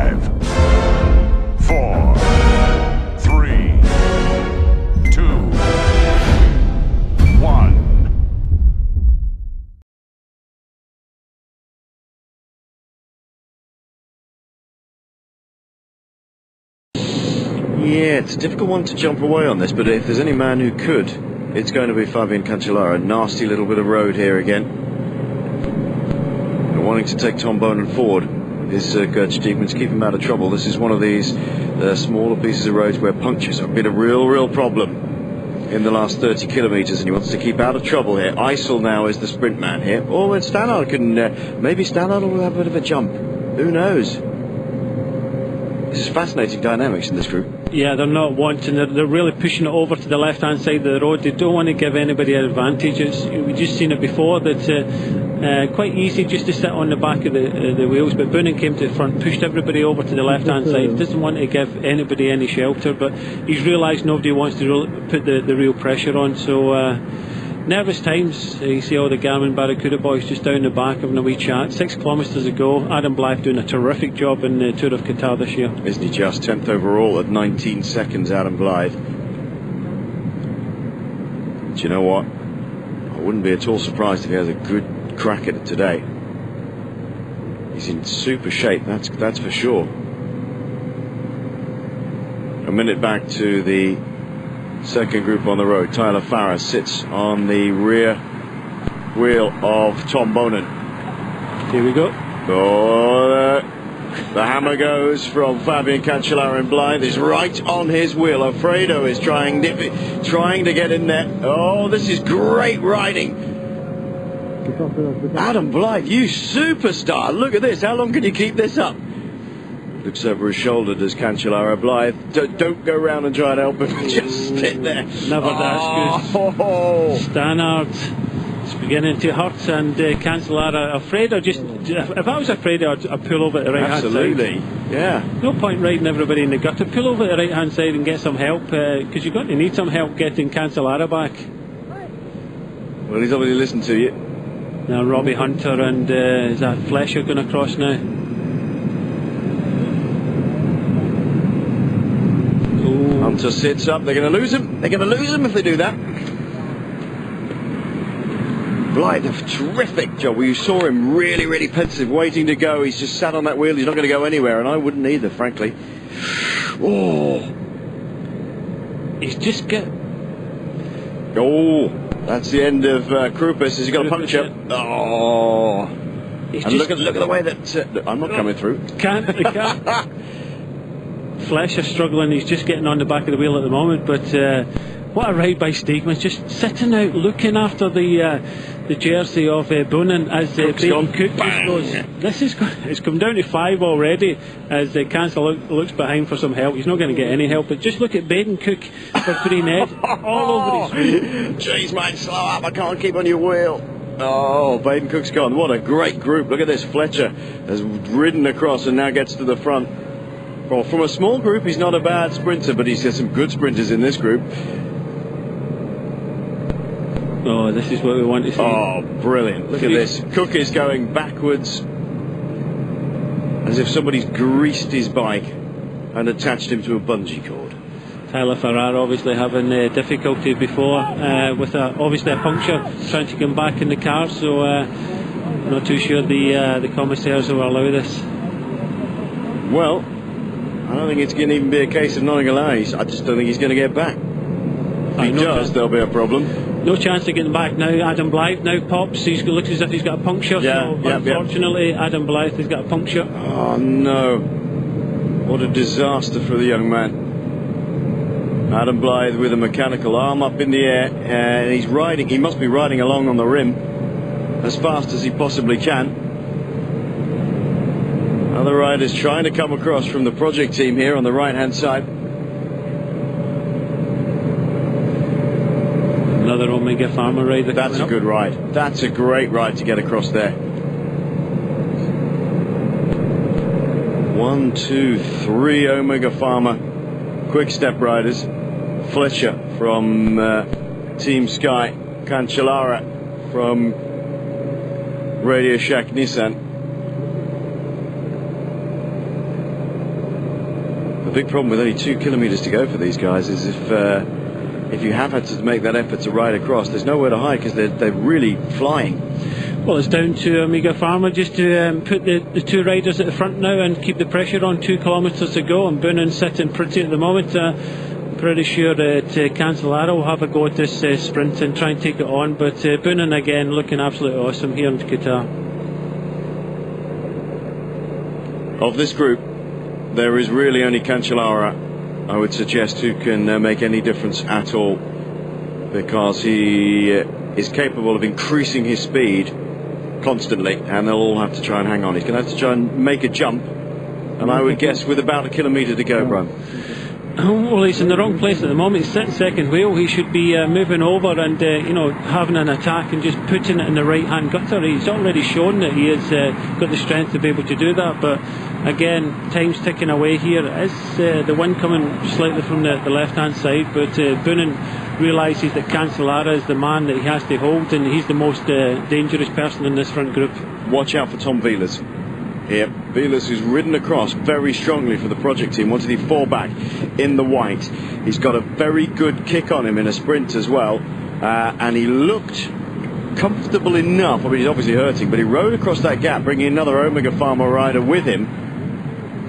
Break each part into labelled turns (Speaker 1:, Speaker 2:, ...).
Speaker 1: 5, 4, 3, 2, 1.
Speaker 2: Yeah, it's a difficult one to jump away on this, but if there's any man who could, it's going to be Fabian Cancellara. Nasty little bit of road here again. But wanting to take Tom Bonan forward is Gert Steegman to keep him out of trouble. This is one of these smaller pieces of roads where punctures have been a real problem in the last 30 kilometres, and he wants to keep out of trouble here. Eisel now is the sprint man here. Oh, and Stannard can, maybe Stannard will have a bit of a jump. Who knows? This is fascinating dynamics in this group.
Speaker 3: Yeah, they're not wanting, they're really pushing it over to the left-hand side of the road. They don't want to give anybody an advantage. We've just seen it before, that quite easy just to sit on the back of the wheels, but Boonen came to the front, pushed everybody over to the left-hand side. Doesn't want to give anybody any shelter, but he's realised nobody wants to put the real pressure on, so nervous times. You see all the Garmin Barracuda boys just down the back having a wee chat. 6 kilometres to go. Adam Blythe doing a terrific job in the Tour of Qatar this year.
Speaker 2: Isn't he just? 10th overall at 19 seconds, Adam Blythe. Do you know what? I wouldn't be at all surprised if he has a good crack at it today. He's in super shape, that's for sure. A minute back to the second group on the road. Tyler Farrar sits on the rear wheel of Tom Bonan.
Speaker 3: Here we go.
Speaker 2: Oh, the hammer goes from Fabian Cancellara, and Blythe is right on his wheel. Alfredo is trying to get in there. Oh, this is great riding. Adam Blythe, you superstar. Look at this. How long can you keep this up? Looks over his shoulder, does Cancellara. Blythe, don't go round and try to help him. Just sit there.
Speaker 3: Never that's good. Stannard, it's beginning to hurt, and Cancellara. Alfredo, if I was Alfredo, I'd pull over at the right hand side.
Speaker 2: Absolutely, yeah.
Speaker 3: No point riding everybody in the gutter. Pull over at the right hand side and get some help, because you're going to need some help getting Cancellara back.
Speaker 2: Well, he's obviously listened to you.
Speaker 3: Now Robbie Hunter and is that Flesher going across now?
Speaker 2: Hunter sits up. They're going to lose him. They're going to lose him if they do that. Blythe, a terrific job. You saw him really pensive, waiting to go. He's just sat on that wheel. He's not going to go anywhere, and I wouldn't either, frankly. Oh,
Speaker 3: he's just get.
Speaker 2: Oh, that's the end of Krupas. Has he got a puncture? Oh, and look at the way that I'm not coming through.
Speaker 3: Can't. Flesher struggling. He's just getting on the back of the wheel at the moment, but what a ride by Steegman, just sitting out looking after the jersey of Boonen as Baden Cook just goes. It's come down to 5 already as Cancel looks behind for some help. He's not going to get any help, but just look at Baden Cook for Green Ed all over his wheel.
Speaker 2: Jeez, mate, slow up, I can't keep on your wheel. Oh, Baden Cook's gone. What a great group. Look at this. Fletcher has ridden across and now gets to the front. Well, from a small group, he's not a bad sprinter, but he's got some good sprinters in this group.
Speaker 3: Oh, this is what we want to see.
Speaker 2: Oh, brilliant. Look at this. Cook is going backwards as if somebody's greased his bike and attached him to a bungee cord.
Speaker 3: Tyler Farrar obviously having difficulty before with obviously a puncture, trying to come back in the car, so not too sure the commissaires will allow this.
Speaker 2: Well, I don't think it's going to even be a case of not allowing. I just don't think he's going to get back. If he does, there'll be a problem.
Speaker 3: No chance of getting back now. Adam Blythe now pops. He looks as if he's got a puncture.
Speaker 2: Yeah,
Speaker 3: so unfortunately, Adam Blythe has got a puncture.
Speaker 2: Oh no! What a disaster for the young man. Adam Blythe with a mechanical arm up in the air, and he's riding. He must be riding along on the rim as fast as he possibly can. Other riders trying to come across from the project team here on the right-hand side.
Speaker 3: Another Omega Pharma ride.
Speaker 2: That's a good ride. That's a great ride to get across there. 1, 2, 3 Omega Pharma quick step riders. Fletcher from Team Sky. Cancellara from Radio Shack Nissan. big problem with only 2 kilometres to go for these guys is if you have had to make that effort to ride across, there's nowhere to hide because they're really flying.
Speaker 3: Well, it's down to Omega Pharma just to put the two riders at the front now and keep the pressure on. 2 kilometres to go, and Boonen sitting pretty at the moment. Pretty sure that Cancellara will have a go at this sprint and try and take it on, but Boonen again looking absolutely awesome here in Qatar.
Speaker 2: Of this group, there is really only Cancellara, I would suggest, who can make any difference at all, because he is capable of increasing his speed constantly, and they'll all have to try and hang on. He's going to have to try and make a jump, and I would guess with about 1 kilometre to go, Brian.
Speaker 3: Well, he's in the wrong place at the moment. He's sitting second wheel. He should be moving over and having an attack and just putting it in the right hand gutter. He's already shown that he has got the strength to be able to do that, but again, time's ticking away here. Is the wind coming slightly from the left hand side, but Boonen realises that Cancellara is the man that he has to hold, and he's the most dangerous person in this front group.
Speaker 2: Watch out for Tom Wieler's here. Wieler's, who's ridden across very strongly for the project team, wanted to fall back in the white. He's got a very good kick on him in a sprint as well, and he looked comfortable enough. I mean, he's obviously hurting, but he rode across that gap, bringing another Omega Pharma rider with him.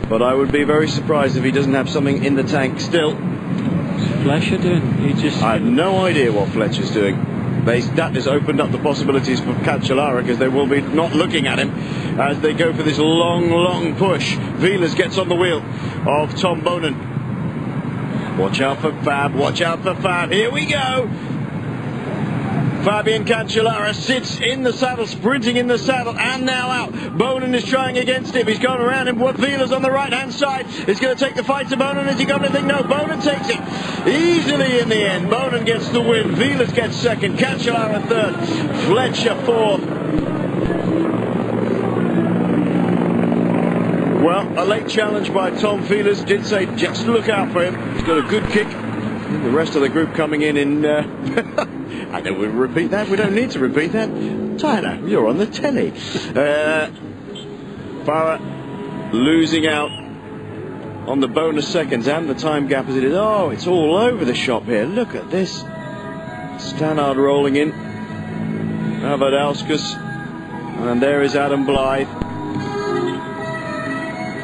Speaker 2: But I would be very surprised if he doesn't have something in the tank still.
Speaker 3: What's Fletcher doing?
Speaker 2: I have no idea what Fletcher's doing. That has opened up the possibilities for Cancellara, because they will be not looking at him as they go for this long push. Wieler's gets on the wheel of Tom Boonen. Watch out for Fab, watch out for Fab. Here we go. Fabian Cancellara sits in the saddle, sprinting in the saddle, and now out. Boonen is trying against him. He's gone around him. Wieler's on the right-hand side. He's going to take the fight to Boonen. Has he got anything? No, Boonen takes it easily in the end. Boonen gets the win. Wieler's gets second. Cancellara third. Fletcher fourth. Well, a late challenge by Tom Wieler's. Did say just look out for him. He's got a good kick. The rest of the group coming in I know we'll repeat that. We don't need to repeat that. Tyler, you're on the telly. Farah losing out on the bonus seconds and the time gap as it is. Oh, it's all over the shop here. Look at this. Stannard rolling in. Avadauskas. And there is Adam Blythe.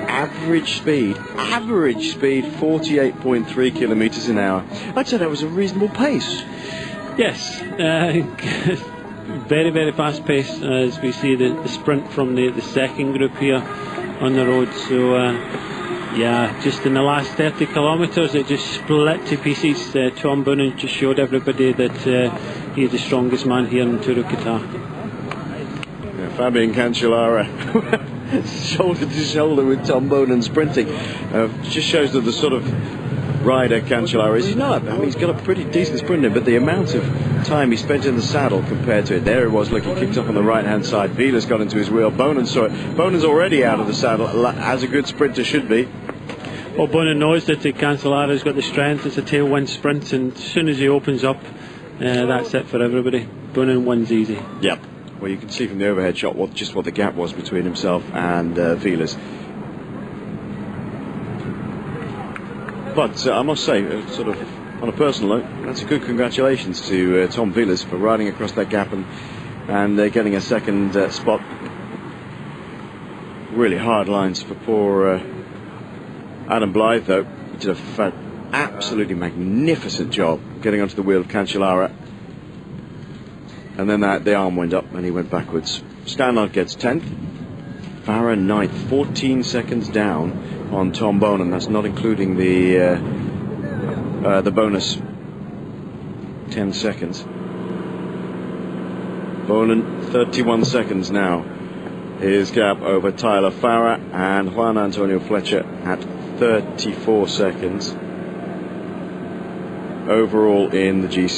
Speaker 2: Average speed, 48.3 kilometres an hour. I'd say that was a reasonable pace.
Speaker 3: Yes, very, very fast pace as we see the sprint from the second group here on the road. So, yeah, just in the last 30 kilometres it just split to pieces. Tom Boonen just showed everybody that he's the strongest man here in Tour of Qatar.
Speaker 2: Yeah, Fabian Cancellara. Shoulder to shoulder with Tom Boonen sprinting. Just shows that the sort of rider Cancellara is. He's not. I mean, he's got a pretty decent sprint in, but the amount of time he spent in the saddle compared to it. There it was. Look, he kicked off on the right hand side. Wieler's got into his wheel. Boonen saw it. Boonen's already out of the saddle, as a good sprinter should be.
Speaker 3: Well, Boonen knows that Cancellara's got the strength. It's a tailwind sprint, and as soon as he opens up, that's it for everybody. Boonen wins easy.
Speaker 2: Yep. Well, you can see from the overhead shot just what the gap was between himself and Wieler's. But I must say, sort of on a personal note, that's a good congratulations to Tom Wieler's for riding across that gap and getting a second spot. Really hard lines for poor Adam Blythe, though. He did an absolutely magnificent job getting onto the wheel of Cancellara. And then the arm went up and he went backwards. Stannard gets 10th. Farah 9th, 14 seconds down on Tom Boonen. That's not including the bonus 10 seconds. Boonen 31 seconds now. His gap over Tyler Farah and Juan Antonio Fletcher at 34 seconds overall in the GC.